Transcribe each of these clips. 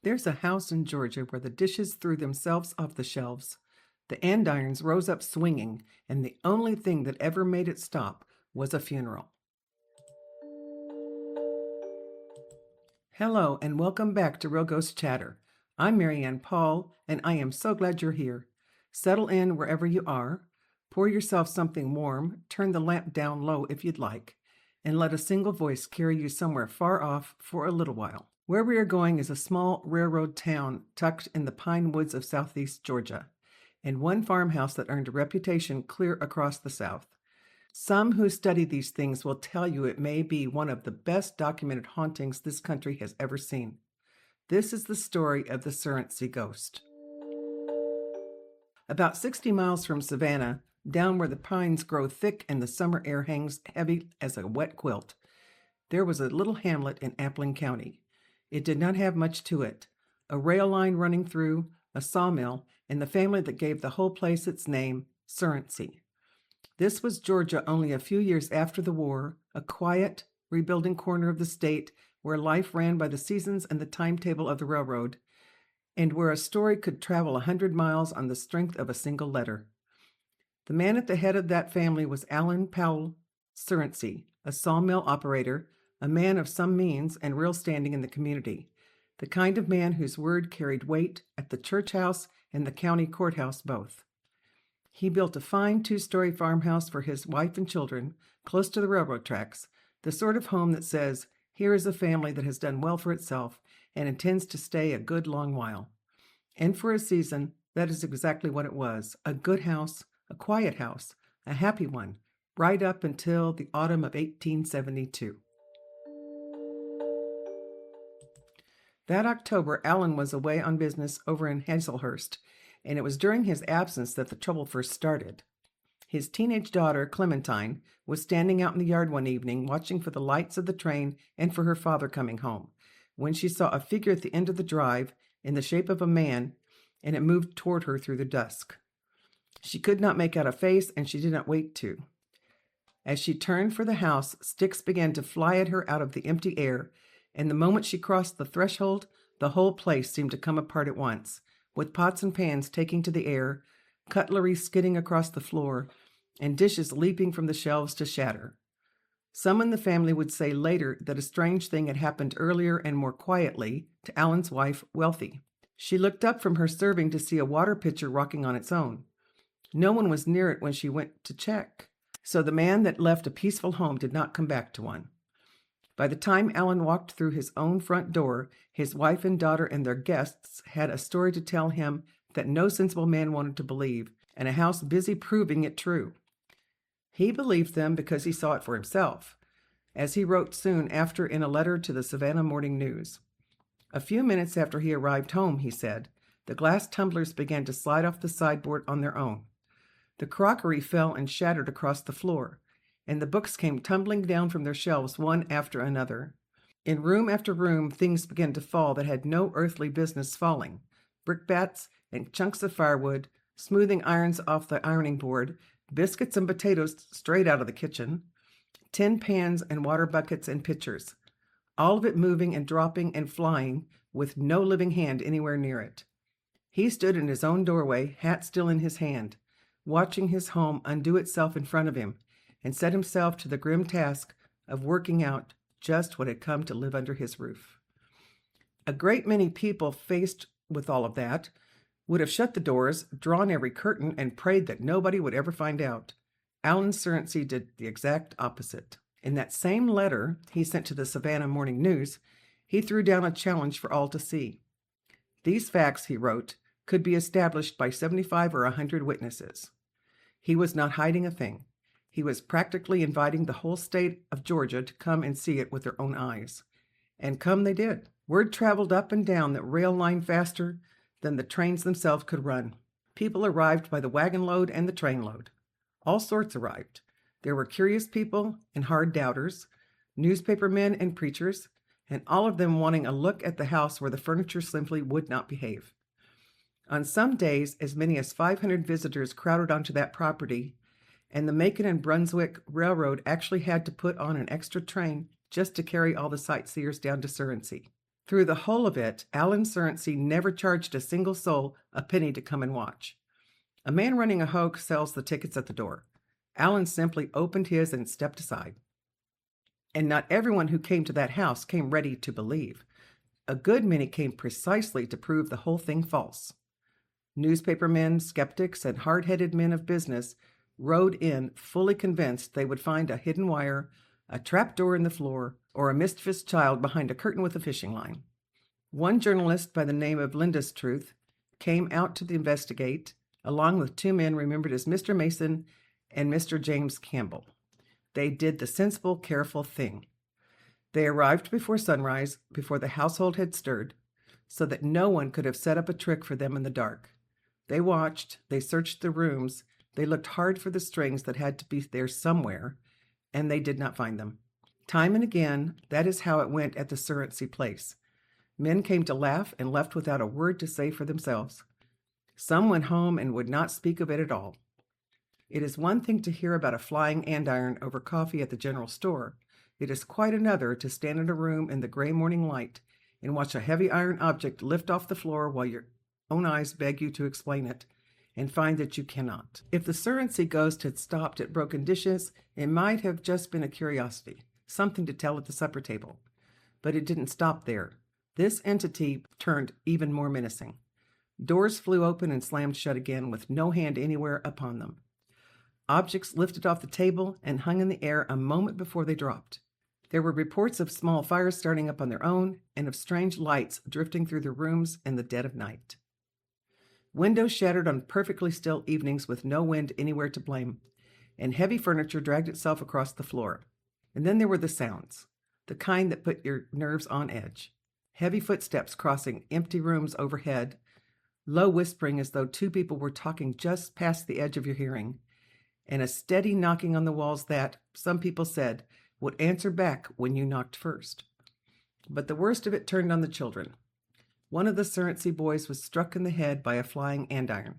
There's a house in Georgia where the dishes threw themselves off the shelves. The andirons rose up swinging, and the only thing that ever made it stop was a funeral. Hello, and welcome back to Real Ghost Chatter. I'm Marianne Paul, and I am so glad you're here. Settle in wherever you are. Pour yourself something warm, turn the lamp down low if you'd like, and let a single voice carry you somewhere far off for a little while. Where we are going is a small railroad town tucked in the pine woods of southeast Georgia, and one farmhouse that earned a reputation clear across the South. Some who study these things will tell you it may be one of the best documented hauntings this country has ever seen. This is the story of the Surrency ghost. About 60 miles from Savannah, down where the pines grow thick and the summer air hangs heavy as a wet quilt, there was a little hamlet in Appling County. It did not have much to it. A rail line running through, a sawmill, and the family that gave the whole place its name, Surrency. This was Georgia only a few years after the war, a quiet, rebuilding corner of the state where life ran by the seasons and the timetable of the railroad, and where a story could travel 100 miles on the strength of a single letter. The man at the head of that family was Allen Surrency, a sawmill operator, a man of some means and real standing in the community, the kind of man whose word carried weight at the church house and the county courthouse both. He built a fine 2-story farmhouse for his wife and children, close to the railroad tracks, the sort of home that says, here is a family that has done well for itself and intends to stay a good long while. And for a season, that is exactly what it was, a good house, a quiet house, a happy one, right up until the autumn of 1872. That October, Allen was away on business over in Hazelhurst, and it was during his absence that the trouble first started. His teenage daughter, Clementine, was standing out in the yard one evening watching for the lights of the train and for her father coming home, when she saw a figure at the end of the drive in the shape of a man, and it moved toward her through the dusk. She could not make out a face, and she did not wait to. As she turned for the house, sticks began to fly at her out of the empty air, and the moment she crossed the threshold, the whole place seemed to come apart at once, with pots and pans taking to the air, cutlery skidding across the floor, and dishes leaping from the shelves to shatter. Some in the family would say later that a strange thing had happened earlier and more quietly to Allen's wife, Wealthy. She looked up from her serving to see a water pitcher rocking on its own. No one was near it when she went to check, so the man that left a peaceful home did not come back to one. By the time Allen walked through his own front door, his wife and daughter and their guests had a story to tell him that no sensible man wanted to believe, and a house busy proving it true. He believed them because he saw it for himself, as he wrote soon after in a letter to the Savannah Morning News. A few minutes after he arrived home, he said, the glass tumblers began to slide off the sideboard on their own. The crockery fell and shattered across the floor, and the books came tumbling down from their shelves one after another. In room after room, things began to fall that had no earthly business falling. Brickbats and chunks of firewood, smoothing irons off the ironing board, biscuits and potatoes straight out of the kitchen, tin pans and water buckets and pitchers, all of it moving and dropping and flying with no living hand anywhere near it. He stood in his own doorway, hat still in his hand, watching his home undo itself in front of him, and set himself to the grim task of working out just what had come to live under his roof. A great many people faced with all of that would have shut the doors, drawn every curtain, and prayed that nobody would ever find out. Allen Surrency did the exact opposite. In that same letter he sent to the Savannah Morning News, he threw down a challenge for all to see. These facts, he wrote, could be established by 75 or 100 witnesses. He was not hiding a thing. He was practically inviting the whole state of Georgia to come and see it with their own eyes. And come they did. Word traveled up and down that rail line faster than the trains themselves could run. People arrived by the wagon load and the train load. All sorts arrived. There were curious people and hard doubters, newspaper men and preachers, and all of them wanting a look at the house where the furniture simply would not behave. On some days, as many as 500 visitors crowded onto that property, and the Macon and Brunswick Railroad actually had to put on an extra train just to carry all the sightseers down to Surrency. Through the whole of it, Allen Surrency never charged a single soul a penny to come and watch. A man running a hoax sells the tickets at the door. Allen simply opened his and stepped aside. And not everyone who came to that house came ready to believe. A good many came precisely to prove the whole thing false. Newspapermen, skeptics, and hard-headed men of business rode in fully convinced they would find a hidden wire, a trap door in the floor, or a mischievous child behind a curtain with a fishing line. One journalist by the name of Lindestruth came out to investigate, along with two men remembered as Mr. Mason and Mr. James Campbell. They did the sensible, careful thing. They arrived before sunrise, before the household had stirred, so that no one could have set up a trick for them in the dark. They watched, they searched the rooms, they looked hard for the strings that had to be there somewhere, and they did not find them. Time and again, that is how it went at the Surrency place. Men came to laugh and left without a word to say for themselves. Some went home and would not speak of it at all. It is one thing to hear about a flying andiron over coffee at the general store. It is quite another to stand in a room in the gray morning light and watch a heavy iron object lift off the floor while your own eyes beg you to explain it, and find that you cannot. If the Surrency ghost had stopped at broken dishes, it might have just been a curiosity, something to tell at the supper table. But it didn't stop there. This entity turned even more menacing. Doors flew open and slammed shut again with no hand anywhere upon them. Objects lifted off the table and hung in the air a moment before they dropped. There were reports of small fires starting up on their own and of strange lights drifting through the rooms in the dead of night. Windows shattered on perfectly still evenings with no wind anywhere to blame, and heavy furniture dragged itself across the floor. And then there were the sounds, the kind that put your nerves on edge. Heavy footsteps crossing empty rooms overhead, low whispering as though two people were talking just past the edge of your hearing, and a steady knocking on the walls that, some people said, would answer back when you knocked first. But the worst of it turned on the children. One of the Surrency boys was struck in the head by a flying andiron.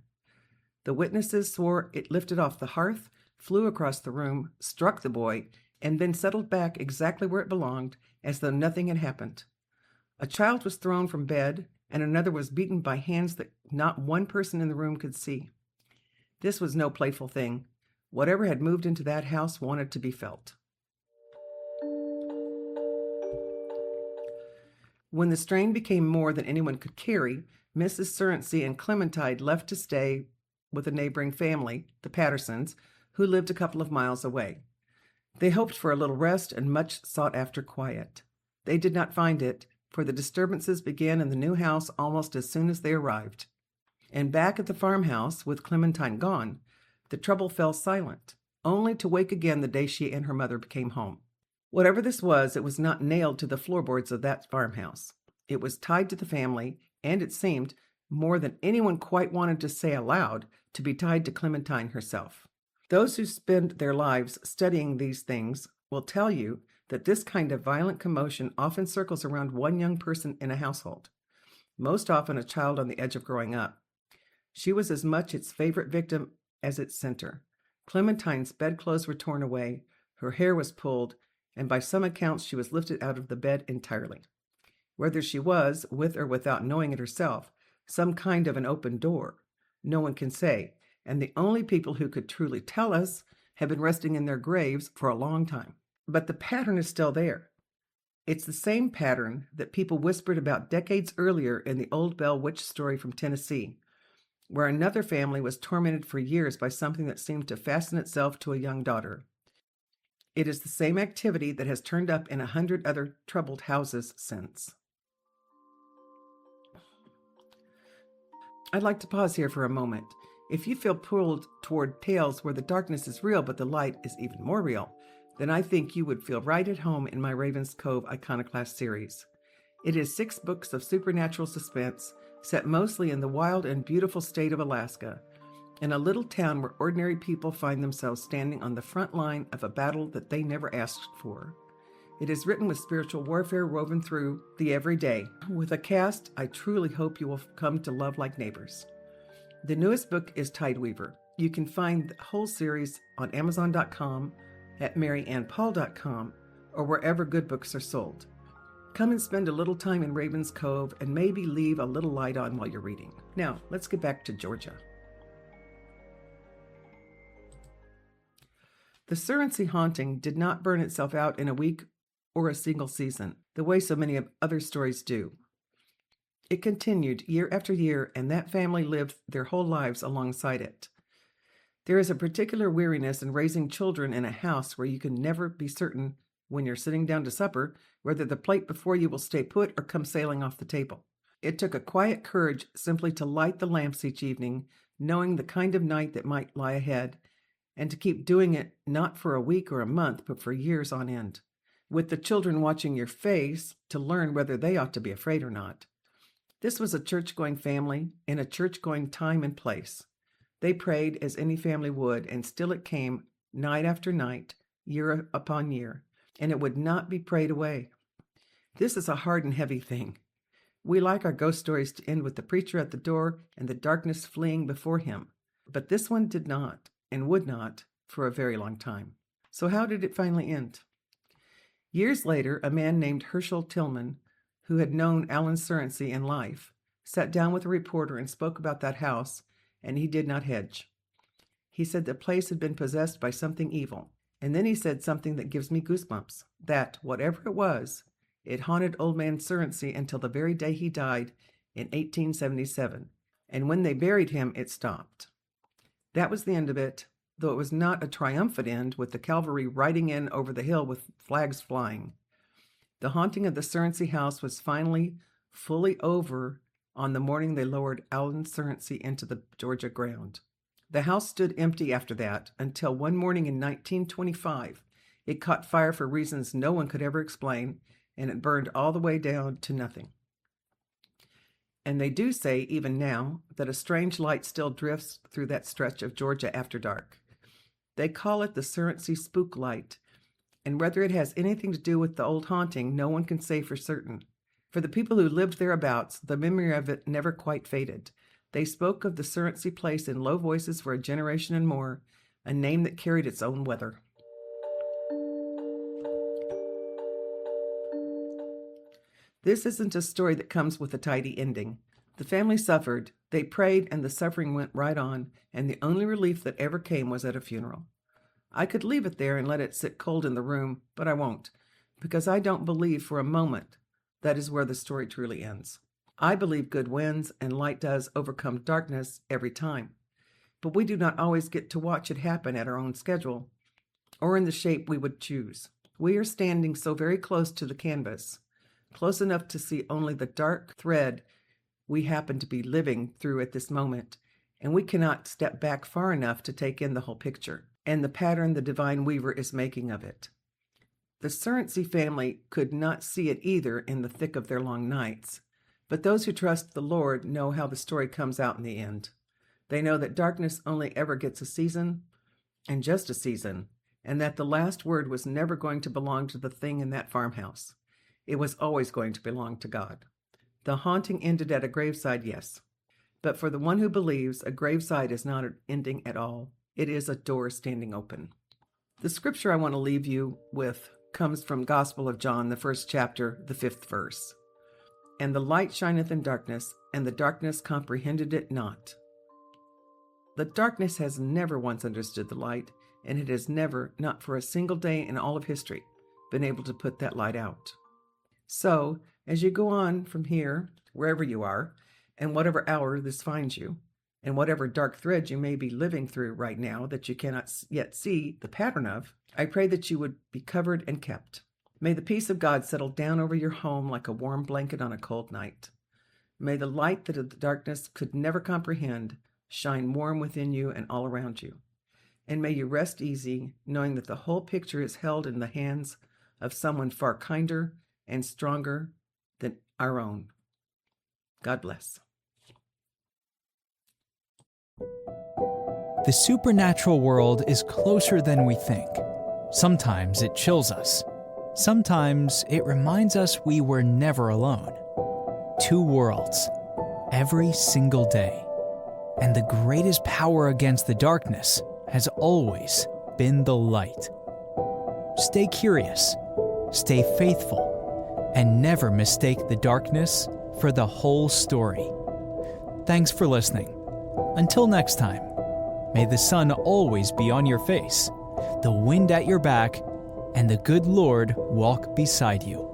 The witnesses swore it lifted off the hearth, flew across the room, struck the boy, and then settled back exactly where it belonged, as though nothing had happened. A child was thrown from bed, and another was beaten by hands that not one person in the room could see. This was no playful thing. Whatever had moved into that house wanted to be felt. When the strain became more than anyone could carry, Mrs. Surrency and Clementine left to stay with a neighboring family, the Pattersons, who lived a couple of miles away. They hoped for a little rest and much sought-after quiet. They did not find it, for the disturbances began in the new house almost as soon as they arrived. And back at the farmhouse, with Clementine gone, the trouble fell silent, only to wake again the day she and her mother came home. Whatever this was, it was not nailed to the floorboards of that farmhouse. It was tied to the family, and it seemed, more than anyone quite wanted to say aloud, to be tied to Clementine herself. Those who spend their lives studying these things will tell you that this kind of violent commotion often circles around one young person in a household, most often a child on the edge of growing up. She was as much its favorite victim as its center. Clementine's bedclothes were torn away, her hair was pulled, and by some accounts she was lifted out of the bed entirely. Whether she was, with or without knowing it herself, some kind of an open door, no one can say, and the only people who could truly tell us have been resting in their graves for a long time. But the pattern is still there. It's the same pattern that people whispered about decades earlier in the Old Bell Witch story from Tennessee, where another family was tormented for years by something that seemed to fasten itself to a young daughter. It is the same activity that has turned up in 100 other troubled houses since. I'd like to pause here for a moment. If you feel pulled toward tales where the darkness is real but the light is even more real, then I think you would feel right at home in my Raven's Cove Iconoclast series. It is 6 books of supernatural suspense set mostly in the wild and beautiful state of Alaska, in a little town where ordinary people find themselves standing on the front line of a battle that they never asked for. It is written with spiritual warfare woven through the everyday, with a cast I truly hope you will come to love like neighbors. The newest book is Tideweaver. You can find the whole series on Amazon.com, at MaryAnnPaul.com, or wherever good books are sold. Come and spend a little time in Raven's Cove and maybe leave a little light on while you're reading. Now, let's get back to Georgia. The Surrency haunting did not burn itself out in a week or a single season, the way so many other stories do. It continued year after year, and that family lived their whole lives alongside it. There is a particular weariness in raising children in a house where you can never be certain when you're sitting down to supper whether the plate before you will stay put or come sailing off the table. It took a quiet courage simply to light the lamps each evening, knowing the kind of night that might lie ahead, and to keep doing it not for a week or a month, but for years on end, with the children watching your face to learn whether they ought to be afraid or not. This was a church-going family in a church-going time and place. They prayed as any family would, and still it came night after night, year upon year, and it would not be prayed away. This is a hard and heavy thing. We like our ghost stories to end with the preacher at the door and the darkness fleeing before him, but this one did not, and would not, for a very long time. So how did it finally end? Years later, a man named Herschel Tillman, who had known Allen Surrency in life, sat down with a reporter and spoke about that house, and he did not hedge. He said the place had been possessed by something evil, and then he said something that gives me goosebumps, that, whatever it was, it haunted old man Surrency until the very day he died in 1877, and when they buried him, it stopped. That was the end of it, though it was not a triumphant end with the cavalry riding in over the hill with flags flying. The haunting of the Surrency house was finally fully over on the morning they lowered Allen Surrency into the Georgia ground. The house stood empty after that until one morning in 1925. It caught fire for reasons no one could ever explain, and it burned all the way down to nothing. And they do say, even now, that a strange light still drifts through that stretch of Georgia after dark. They call it the Surrency spook light, and whether it has anything to do with the old haunting, no one can say for certain. For the people who lived thereabouts, the memory of it never quite faded. They spoke of the Surrency place in low voices for a generation and more, a name that carried its own weather. This isn't a story that comes with a tidy ending. The family suffered, they prayed, and the suffering went right on, and the only relief that ever came was at a funeral. I could leave it there and let it sit cold in the room, but I won't, because I don't believe for a moment that is where the story truly ends. I believe good wins and light does overcome darkness every time, but we do not always get to watch it happen at our own schedule or in the shape we would choose. We are standing so very close to the canvas, close enough to see only the dark thread we happen to be living through at this moment, and we cannot step back far enough to take in the whole picture and the pattern the divine weaver is making of it. The Surrency family could not see it either in the thick of their long nights, but those who trust the Lord know how the story comes out in the end. They know that darkness only ever gets a season, and just a season, and that the last word was never going to belong to the thing in that farmhouse. It was always going to belong to God. The haunting ended at a graveside, yes. But for the one who believes, a graveside is not an ending at all. It is a door standing open. The scripture I want to leave you with comes from Gospel of John, the 1st chapter, the 5th verse. And the light shineth in darkness, and the darkness comprehended it not. The darkness has never once understood the light, and it has never, not for a single day in all of history, been able to put that light out. So, as you go on from here, wherever you are, and whatever hour this finds you, and whatever dark thread you may be living through right now that you cannot yet see the pattern of, I pray that you would be covered and kept. May the peace of God settle down over your home like a warm blanket on a cold night. May the light that the darkness could never comprehend shine warm within you and all around you. And may you rest easy, knowing that the whole picture is held in the hands of someone far kinder and stronger than our own. God bless. The supernatural world is closer than we think. Sometimes it chills us. Sometimes it reminds us we were never alone. Two worlds, every single day. And the greatest power against the darkness has always been the light. Stay curious, stay faithful, and never mistake the darkness for the whole story. Thanks for listening. Until next time, may the sun always be on your face, the wind at your back, and the good Lord walk beside you.